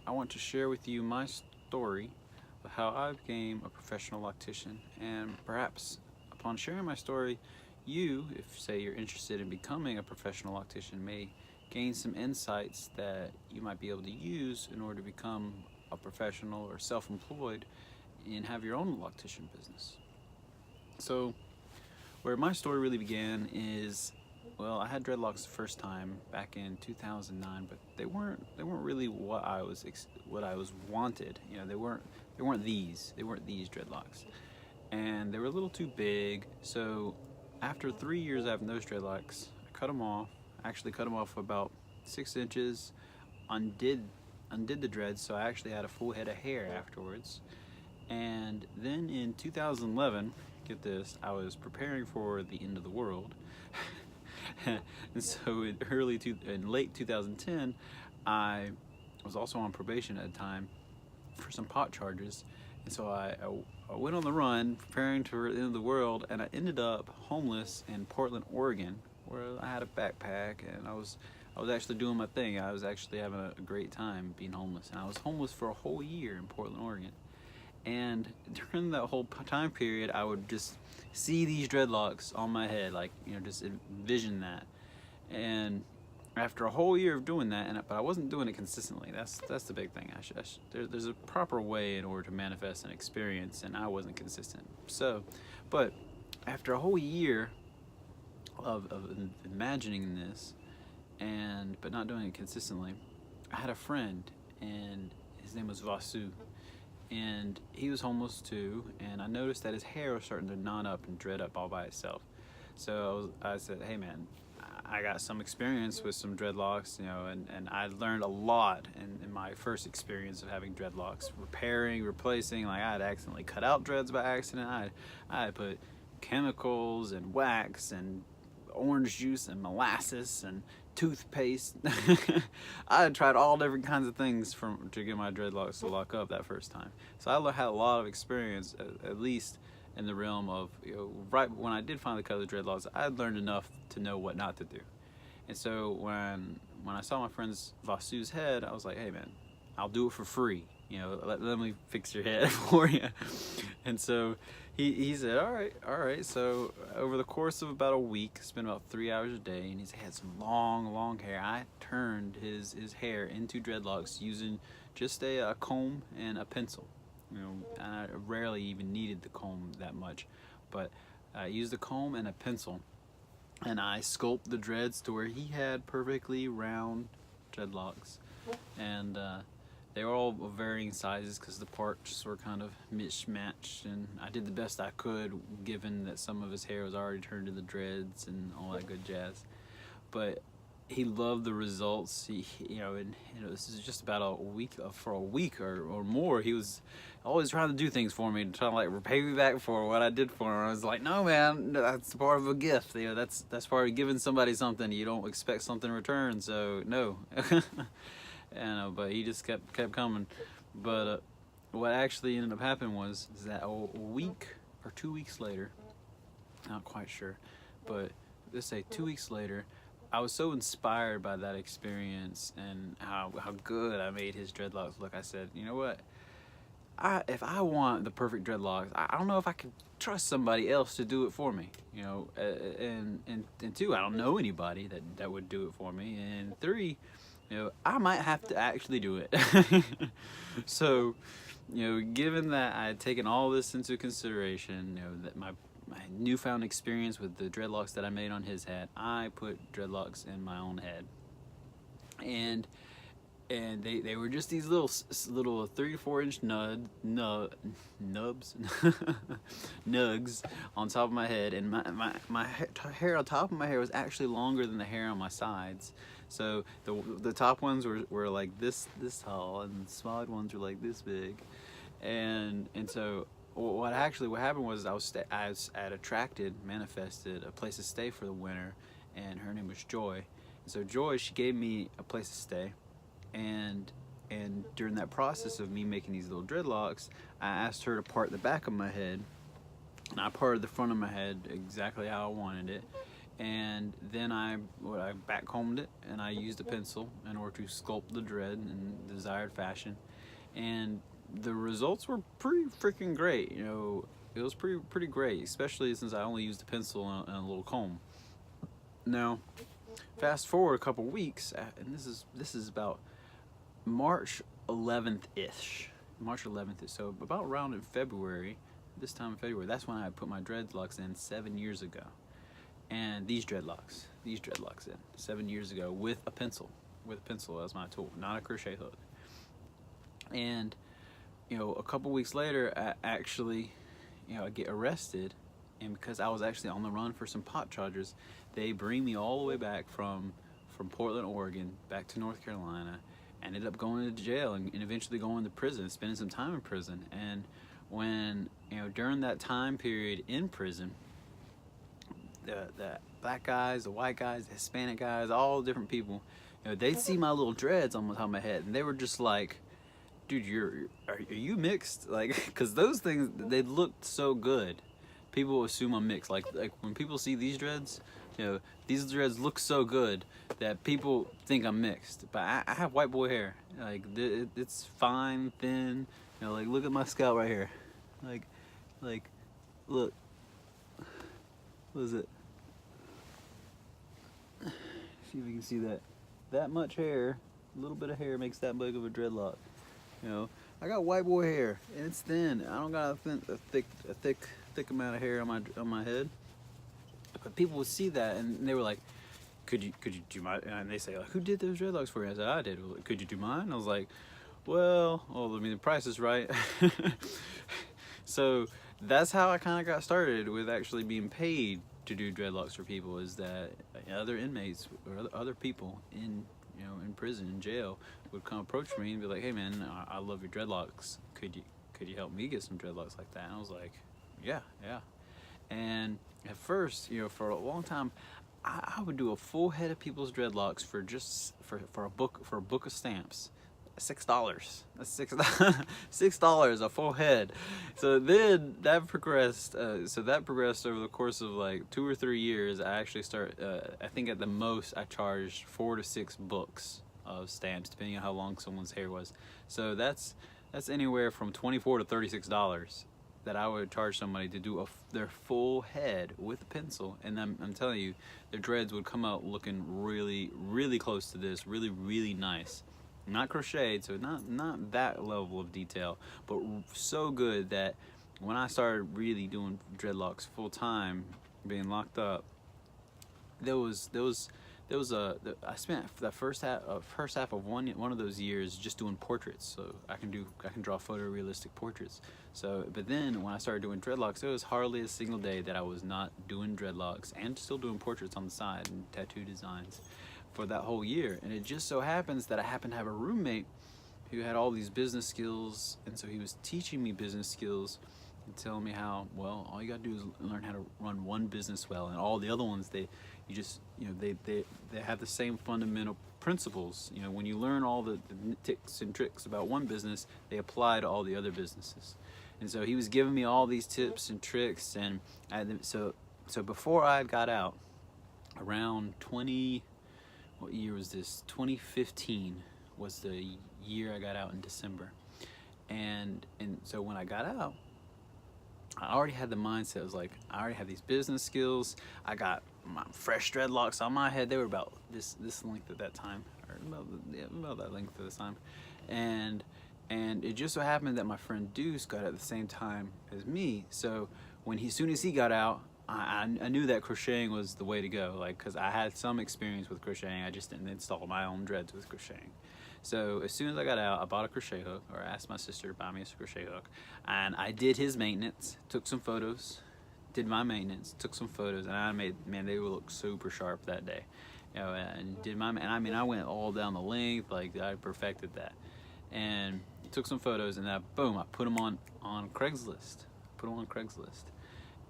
I want to share with you my story of how I became a professional loctician, and perhaps upon sharing my story, you, if say you're interested in becoming a professional loctician, may gain some insights that you might be able to use in order to become a professional or self-employed and have your own loctician business. So where my story really began is, well, I had dreadlocks the first time back in 2009, but they weren't really what I was wanted. You know, they weren't these dreadlocks, and they were a little too big. So after 3 years I have those dreadlocks, I cut them off. I actually cut them off about 6 inches, undid the dreads, so I actually had a full head of hair afterwards. And then in 2011, get this, I was preparing for the end of the world. And so in late 2010, I was also on probation at the time for some pot charges. And so I went on the run preparing for the end of the world, and I ended up homeless in Portland, Oregon, where I had a backpack and I was actually doing my thing. I was actually having a great time being homeless, and I was homeless for a whole year in Portland, Oregon. And during that whole time period, I would just see these dreadlocks on my head, like, you know, just envision that. And after a whole year of doing that, but I wasn't doing it consistently. That's the big thing. There's a proper way in order to manifest an experience, and I wasn't consistent. So, but after a whole year of imagining this, but not doing it consistently, I had a friend, and his name was Vasu. And he was homeless too, and I noticed that his hair was starting to knot up and dread up all by itself. So I said, hey man, I got some experience with some dreadlocks, you know, and I learned a lot in my first experience of having dreadlocks, repairing, replacing. Like, I had accidentally cut out dreads by accident. I had put chemicals and wax and orange juice and molasses and toothpaste. I had tried all different kinds of things to get my dreadlocks to lock up that first time. So I had a lot of experience, at least in the realm of, you know, right when I did finally cut the dreadlocks, I had learned enough to know what not to do. And so when I saw my friend's Vasu's head, I was like, hey man, I'll do it for free. You know, let me fix your head for you. And so he said, all right. So over the course of about a week, spent about 3 hours a day, and he's had some long hair. I turned his hair into dreadlocks using just a comb and a pencil. You know, and I rarely even needed the comb that much, but I used the comb and a pencil, and I sculpted the dreads to where he had perfectly round dreadlocks. And they were all of varying sizes because the parts were kind of mismatched, and I did the best I could given that some of his hair was already turned to the dreads and all that good jazz. But he loved the results. This is just about a week, for a week or more. He was always trying to do things for me, trying to like repay me back for what I did for him. I was like, no man, that's part of a gift. You know, that's part of giving somebody something. You don't expect something in return, so no. And but he just kept coming. But what actually ended up happening was that a week or 2 weeks later, not quite sure, but let's say 2 weeks later, I was so inspired by that experience and how good I made his dreadlocks look. I said, you know what? If I want the perfect dreadlocks, I don't know if I can trust somebody else to do it for me. You know, and two, I don't know anybody that would do it for me. And three, you know, I might have to actually do it. So, you know, given that I had taken all this into consideration, you know, that my newfound experience with the dreadlocks that I made on his head, I put dreadlocks in my own head. And they were just these little 3 to 4 inch nubs nugs on top of my head, and my hair on top of my hair was actually longer than the hair on my sides. So the top ones were like this tall, and the smaller ones were like this big. And so what happened was I had manifested a place to stay for the winter, and her name was Joy. And so Joy, she gave me a place to stay, and during that process of me making these little dreadlocks, I asked her to part the back of my head, and I parted the front of my head exactly how I wanted it. and then I backcombed it, and I used a pencil in order to sculpt the dread in the desired fashion, and the results were pretty freaking great. You know, it was pretty great, especially since I only used a pencil and a little comb. Now, fast forward a couple weeks, and this is about March 11th ish. March 11th, so about around in February, this time in February, that's when I put my dreadlocks in 7 years ago. And these dreadlocks in 7 years ago with a pencil as my tool, not a crochet hook. And you know, a couple weeks later, I actually, you know, I get arrested, and because I was actually on the run for some pot charges, they bring me all the way back from Portland, Oregon, back to North Carolina. Ended up going to jail and eventually going to prison, spending some time in prison. And when, you know, during that time period in prison, the black guys, the white guys, the Hispanic guys, all different people, you know, they'd see my little dreads on the top of my head, and they were just like, dude, are you mixed? Like, because those things, they looked so good. People assume I'm mixed. Like when people see these dreads, you know, these dreads look so good that people think I'm mixed. But I have white boy hair. Like, it's fine, thin. You know, like, look at my scalp right here. Like, look. What is it? See if you can see that. That much hair, a little bit of hair makes that big of a dreadlock. You know, I got white boy hair, and it's thin. I don't got a thick amount of hair on my head. But people would see that, and they were like, could you do mine? And they say, like, who did those dreadlocks for you? I said, I did. Well, could you do mine? And I was like, well, I mean, the price is right. So that's how I kind of got started with actually being paid to do dreadlocks for people, is that other inmates or other people in, you know, in prison, in jail, would come approach me and be like, hey man, I love your dreadlocks. Could you help me get some dreadlocks like that? And I was like, yeah. And at first, you know, for a long time, I would do a full head of people's dreadlocks for just for a book of stamps. $6. That's $6 a full head. So then that progressed. So that progressed over the course of like 2 or 3 years. I actually I think at the most I charged 4 to 6 books of stamps, depending on how long someone's hair was. So that's anywhere from $24 to $36 that I would charge somebody to do their full head with a pencil. And I'm telling you, their dreads would come out looking really, really close to this, really, really nice. Not crocheted, so not that level of detail, but so good that when I started really doing dreadlocks full time, being locked up, I spent the first half of one of those years just doing portraits, so I can draw photorealistic portraits. So, but then when I started doing dreadlocks, there was hardly a single day that I was not doing dreadlocks and still doing portraits on the side and tattoo designs for that whole year. And it just so happens that I happened to have a roommate who had all these business skills, and so he was teaching me business skills and telling me how, well, all you gotta do is learn how to run one business well, and all the other ones, they have the same fundamental principles. You know, when you learn all the tips and tricks about one business, they apply to all the other businesses. And so he was giving me all these tips and tricks, and so before I got out, around what year was this? 2015 was the year I got out in December. And so when I got out, I already had the mindset. I was like, I already have these business skills. I got my fresh dreadlocks on my head. They were about this length at that time, or about that length at the time. And it just so happened that my friend Deuce got out at the same time as me. So as soon as he got out, I knew that crocheting was the way to go, like, because I had some experience with crocheting. I just didn't install my own dreads with crocheting. So as soon as I got out, I bought a crochet hook, or I asked my sister to buy me a crochet hook, and I did his maintenance, took some photos, did my maintenance, took some photos, and I made, man, they would look super sharp that day. You know, and did my, and I mean, I went all down the length, like I perfected that, and took some photos, and then boom, I put them on Craigslist.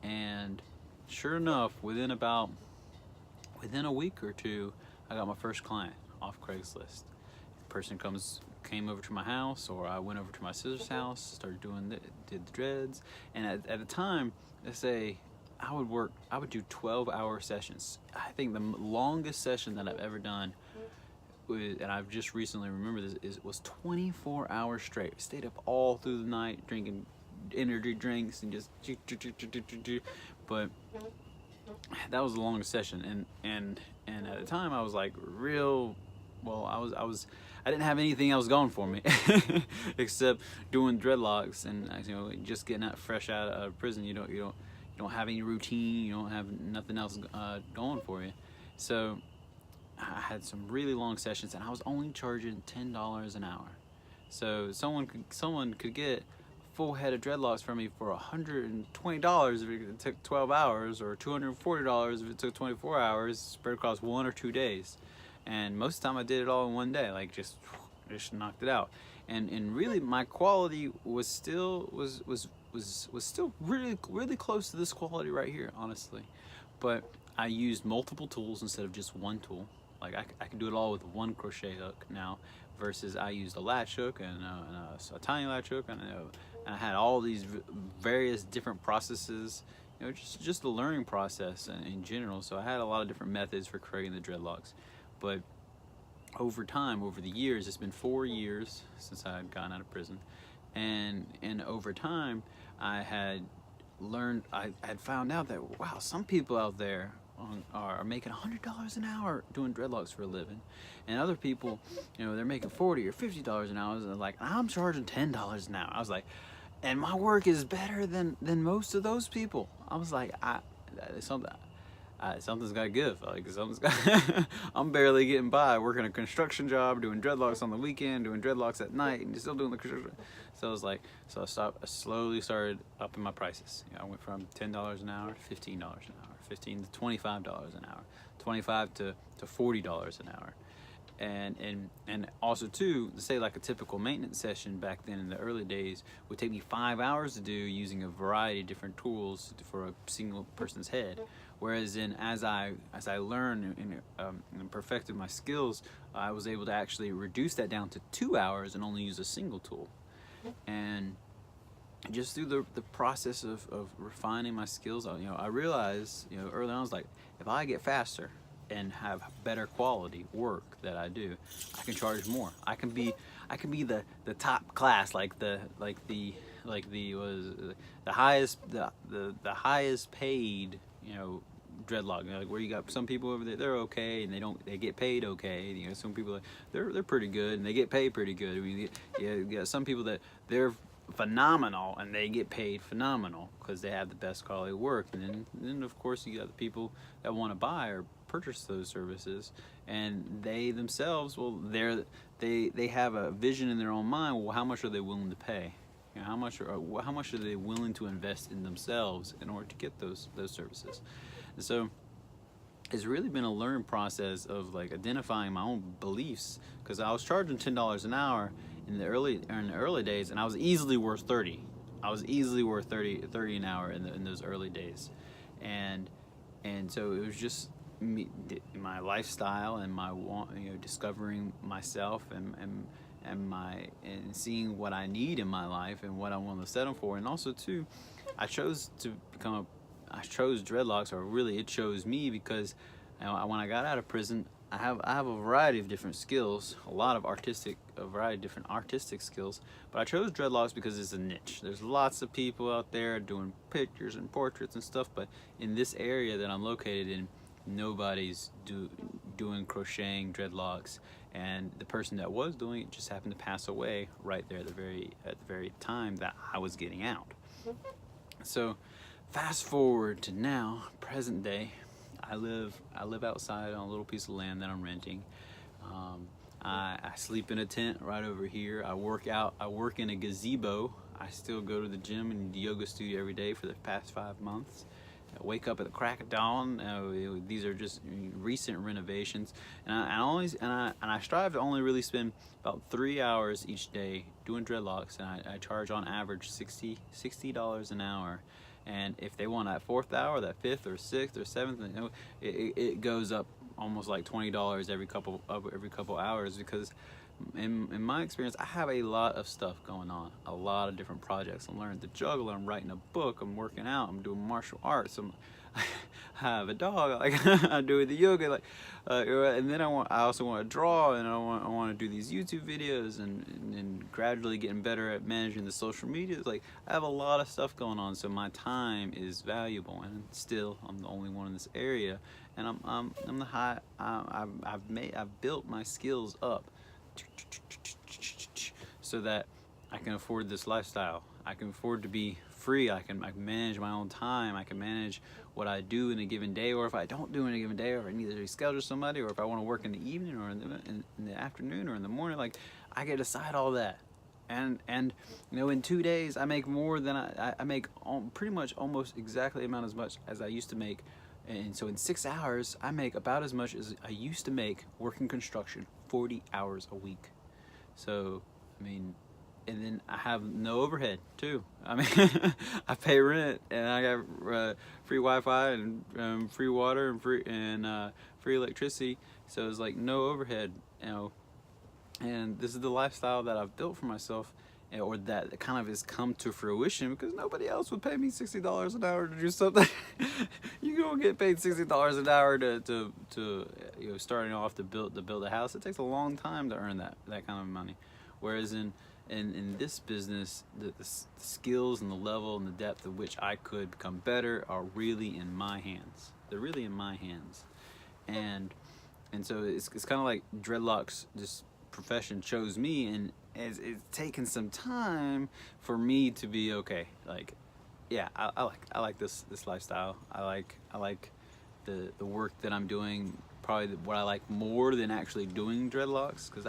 And sure enough, within a week or two, I got my first client off Craigslist. The person came over to my house, or I went over to my sister's house, started did the dreads. And at the time, let's say I would do 12-hour sessions. I think the longest session that I've ever done was, and I've just recently remembered this, was 24 hours straight. Stayed up all through the night drinking energy drinks and just, but that was the longest session. And at the time I was like I didn't have anything else going for me except doing dreadlocks, and just getting out fresh out of prison. You don't have any routine, you don't have nothing else going for you. So I had some really long sessions, and I was only charging $10 an hour. So someone could get a full head of dreadlocks from me for $120 if it took 12 hours, or $240 if it took 24 hours, spread across 1 or 2 days. And most of the time I did it all in one day, like just knocked it out. And really my quality was still really close to this quality right here, honestly. But I used multiple tools instead of just one tool. Like I can do it all with one crochet hook now, versus I used a latch hook and a tiny latch hook, and I had all these various different processes. Just a learning process in general. So I had a lot of different methods for creating the dreadlocks. But over time, over the years, it's been 4 years since I had gotten out of prison, and over time I had found out that, wow, some people out there are making $100 an hour doing dreadlocks for a living, and other people, they're making $40 or $50 an hour, and they're like, I'm charging $10 an hour. I was like, and my work is better than most of those people. I was like, something's got to give. I'm barely getting by working a construction job, doing dreadlocks on the weekend, doing dreadlocks at night, and still doing the construction. So I slowly started upping my prices. I went from $10 an hour to $15 an hour, $15 to $25 an hour, $25 to $40 an hour. And also too, say like a typical maintenance session back then in the early days would take me 5 hours to do, using a variety of different tools for a single person's head. Whereas as I learned and perfected my skills, I was able to actually reduce that down to 2 hours and only use a single tool. And just through the process of refining my skills, I realized, early on, I was like, if I get faster and have better quality work that I do, I can charge more. I can be the top class, like the highest paid, dreadlock. Like where you got some people over there, they're okay and they get paid okay. Some people, they're pretty good and they get paid pretty good. You got some people that they're phenomenal and they get paid phenomenal because they have the best quality work. And then of course you got the people that want to buy or purchase those services, and they themselves, well, they have a vision in their own mind. Well, how much are they willing to pay? How much are they willing to invest in themselves in order to get those services? And so it's really been a learning process of like identifying my own beliefs, because I was charging $10 an hour in the early days, and I was easily worth 30. I was easily worth 30 an hour in those early days, and so it was just my lifestyle and my discovering myself and seeing what I need in my life and what I want to settle for. And also too, I chose dreadlocks, or really it chose me, because when I got out of prison, I have a variety of different skills, a variety of different artistic skills, but I chose dreadlocks because it's a niche. There's lots of people out there doing pictures and portraits and stuff, but in this area that I'm located in, nobody's doing crocheting dreadlocks, and the person that was doing it just happened to pass away right there at the very time that I was getting out. So fast forward to now, present day, I live outside on a little piece of land that I'm renting. I sleep in a tent right over here. I work in a gazebo. I still go to the gym and the yoga studio every day for the past 5 months. I wake up at the crack of dawn. These are just recent renovations, and I strive to only really spend about 3 hours each day doing dreadlocks, and I charge on average $60 an hour. And if they want that 4th hour, that 5th or 6th or 7th, it goes up almost like $20 every couple hours, because in my experience, I have a lot of stuff going on, a lot of different projects. I'm learning to juggle, I'm writing a book, I'm working out, I'm doing martial arts, I have a dog, like I'm doing the yoga, like, and then I also want to draw, and I want to do these YouTube videos, and gradually getting better at managing the social media. Like, I have a lot of stuff going on, so my time is valuable, and still I'm the only one in this area, and I'm the high. I've built my skills up so that I can afford this lifestyle. I can afford to be free. I can manage my own time. I can manage what I do in a given day, or if I don't do in a given day, or if I need to reschedule somebody, or if I want to work in the evening, or in the afternoon, or in the morning. Like, I get to decide all that. And you know, in 2 days I make more than I make pretty much almost exactly as much as I used to make. And so in 6 hours I make about as much as I used to make working construction 40 hours a week. So I mean, and then I have no overhead too. I mean, I pay rent, and I got free Wi-Fi, and free water, and free electricity. So it's like no overhead, you know. And this is the lifestyle that I've built for myself, or that kind of has come to fruition, because nobody else would pay me $60 an hour to do something. You don't get paid $60 an hour to you know, starting off to build a house. It takes a long time to earn that kind of money. Whereas in this business, the skills and the level and the depth of which I could become better are really in my hands. They're really in my hands. And so it's kind of like dreadlocks, this profession chose me, and it's taken some time for me to be okay. Like, yeah, I like this lifestyle. I like the work that I'm doing. Probably what I like more than actually doing dreadlocks, because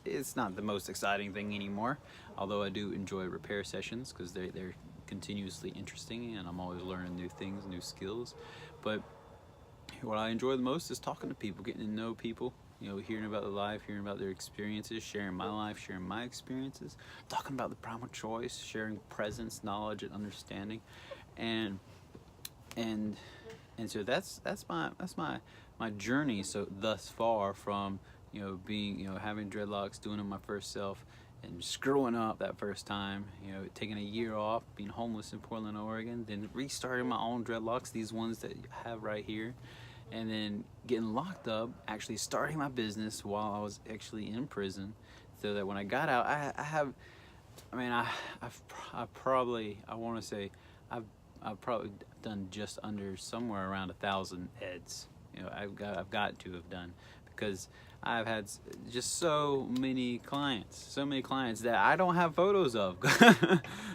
it's not the most exciting thing anymore, although I do enjoy repair sessions, because they're continuously interesting, and I'm always learning new things, new skills. But what I enjoy the most is talking to people, getting to know people, you know, hearing about their life, hearing about their experiences, sharing my life, sharing my experiences, talking about the primal choice, sharing presence, knowledge, and understanding. And so that's my journey so thus far, from, you know, being, you know, having dreadlocks, doing them my first self, and screwing up that first time, you know, taking a year off, being homeless in Portland, Oregon, then restarting my own dreadlocks, these ones that I have right here, and then getting locked up, actually starting my business while I was actually in prison, so that when I got out, I've probably done just under somewhere around 1,000 eds. You know, I've got to have done, because I've had just so many clients that I don't have photos of,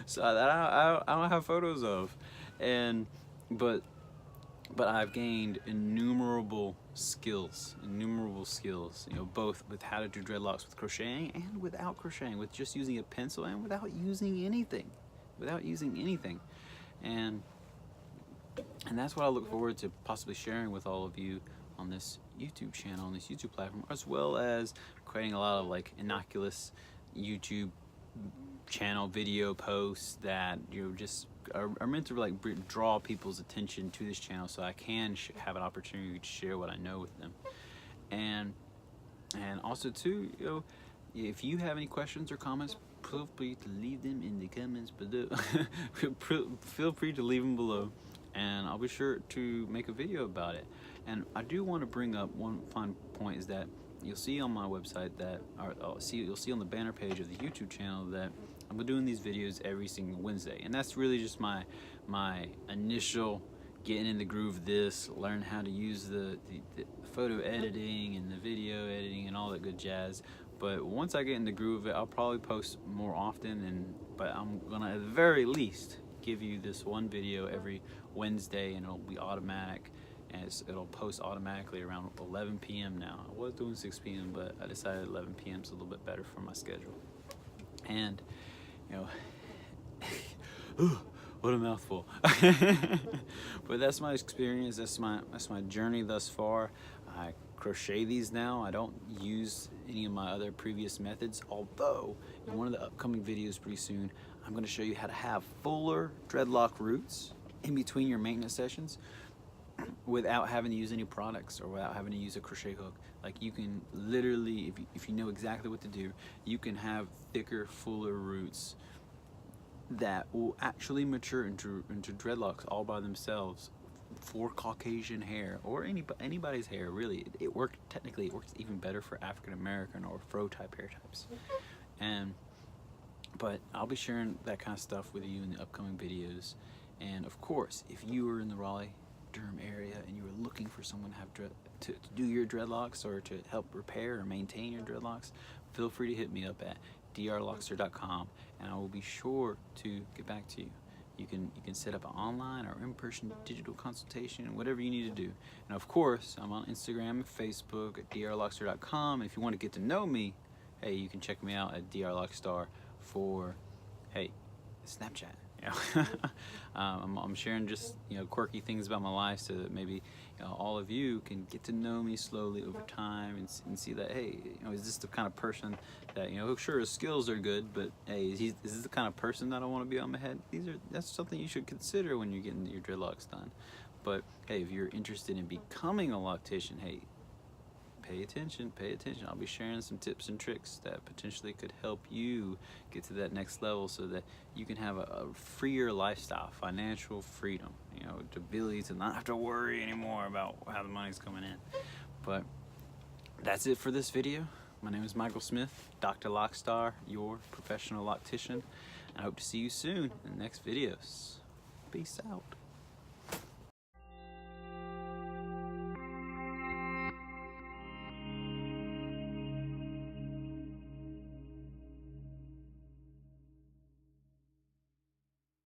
so that I don't have photos of, but I've gained innumerable skills, you know, both with how to do dreadlocks with crocheting and without crocheting, with just using a pencil, and without using anything, and that's what I look forward to possibly sharing with all of you on this YouTube channel, on this YouTube platform, as well as creating a lot of like innocuous YouTube channel video posts that, you know, just are meant to like draw people's attention to this channel, so I can have an opportunity to share what I know with them. And also too, you know, if you have any questions or comments, feel free to leave them in the comments below. Feel free to leave them below, and I'll be sure to make a video about it. And I do want to bring up one fine point, is that you'll see on my website that, you'll see on the banner page of the YouTube channel, that I'm doing these videos every single Wednesday, and that's really just my initial getting in the groove of this, learn how to use the photo editing and the video editing and all that good jazz. But once I get in the groove of it, I'll probably post more often, but I'm gonna at the very least give you this one video every Wednesday, and it'll be automatic, and it'll post automatically around 11 p.m. now. I was doing 6 p.m., but I decided 11 p.m. is a little bit better for my schedule. And, you know, what a mouthful. But that's my experience, that's my journey thus far. I crochet these now. I don't use any of my other previous methods, although in one of the upcoming videos pretty soon, I'm going to show you how to have fuller dreadlock roots in between your maintenance sessions. without having to use any products or without having to use a crochet hook. Like, you can literally, if you know exactly what to do, you can have thicker, fuller roots that will actually mature into dreadlocks all by themselves for Caucasian hair, or anybody's hair, really. Technically it works even better for African American or fro type hair types. But I'll be sharing that kind of stuff with you in the upcoming videos. And of course, if you are in the Raleigh, Durham area and you are looking for someone to have to do your dreadlocks or to help repair or maintain your dreadlocks, feel free to hit me up at drlockstar.com, and I will be sure to get back to you. You can set up an online or in-person digital consultation, whatever you need to do. And of course, I'm on Instagram and Facebook at drlockstar.com. And if you want to get to know me, hey, you can check me out at drlockstar for, hey, Snapchat. I'm sharing just quirky things about my life, so that maybe all of you can get to know me slowly over time and see that, hey, is this the kind of person that, sure, his skills are good, but hey, is this the kind of person that I want to be on my head? That's something you should consider when you're getting your dreadlocks done. But hey, if you're interested in becoming a loctician, hey, pay attention. I'll be sharing some tips and tricks that potentially could help you get to that next level, so that you can have a freer lifestyle, financial freedom, the ability to not have to worry anymore about how the money's coming in. But that's it for this video. My name is Michael Smith, Dr. Lockstar, your professional loctician. I hope to see you soon in the next videos. Peace out.